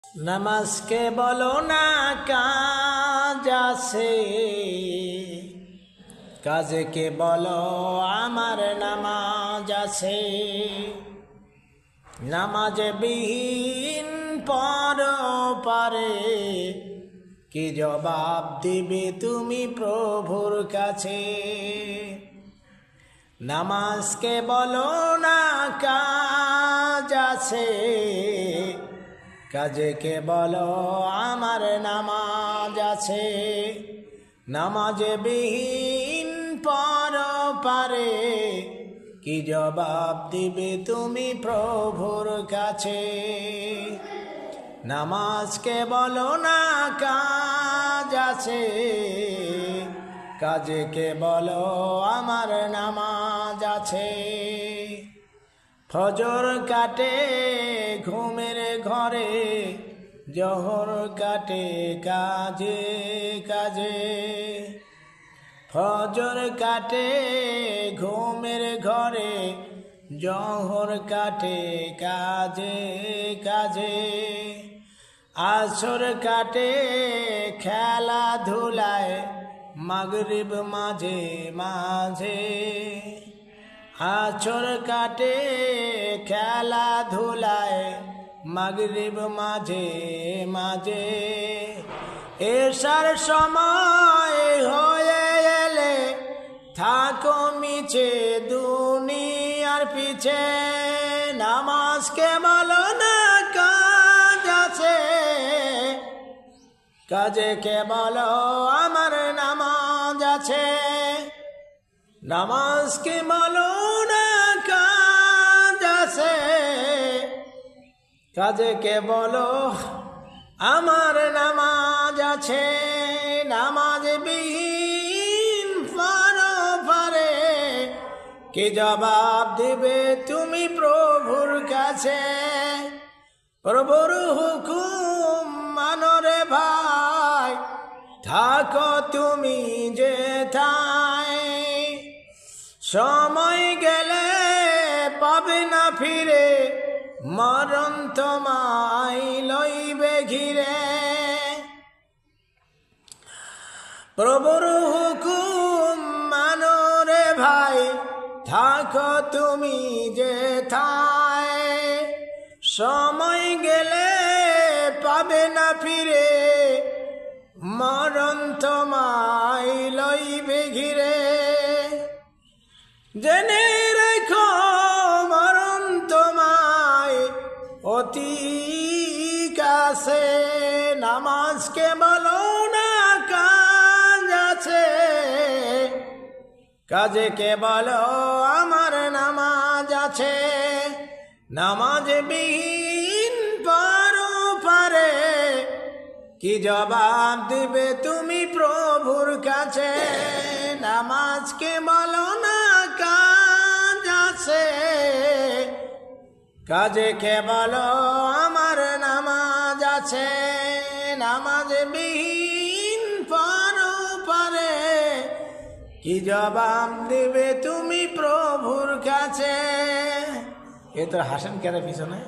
নামাজকে বলো না কাজ আছে, কাজকে বলো আমার নামাজ আছে। নামাজ বিহীন পরপারে কি জবাব দিবে তুমি প্রভুর কাছে? নামাজকে বলো না কাজ আছে, কাজকে বলো আমার নামাজ আছে। নামাজ বিহীন পরপারে কি জবাব দিবে তুমি প্রভুর কাছে? নামাজকে বলো না কাজ আছে, কাজকে বলো আমার নামাজ আছে। ফজর কাটে ঘুমের ঘরে, জোহর কাটে কাজে কাজে। ফজর কাটে ঘুমের ঘরে, জোহর কাটে কাজে কাজে। আসর কাটে খেলাধুলায়, মাগরিব মাঝে মাঝে। আসর কাটে খেলাধুলায়, মাগরিব মাঝে মাঝে। এশার সময় হয়ে এলে থাকো মিছে দুনিয়ার পিছে। নামাজকে বলো না কাজ আছে, কাজকে বলো আমার নামাজ আছে। নামাজকে বলো না কাজ আছে, কাজকে বলো আমার নামাজ আছে। নামাজ বিহীন পরপারে কি জবাব দিবে তুমি প্রভুর কাছে? প্রভুর হুকুম মানো রে ভাই, থাকো তুমি যেথায়। সময় গেলে পাবে না ফিরে, মরণ তোমায় লইবে ঘিরে। প্রভুর হুকুম মানো রে ভাই, থাকো তুমি যেথায়। সময় গেলে পাবে না ফিরে, মরণ তোমায় লইবে ঘিরে। জেনে রেখো মরণ তোমায় অতি কাছে। নামাজকে বলো না কাজ আছে, কাজকে বলো আমার নামাজ আছে। নামাজ বিহীন পরপারে কি জবাব দিবে তুমি প্রভুর কাছে? নামাজকে বলো না কাজ আছে, কাজকে বলো আমার নামাজ আছে। নামাজ বিহীন পরপারে কি জবাব দিবে তুমি প্রভুর কাছে? এ তো হাসেন কেন পিছনে?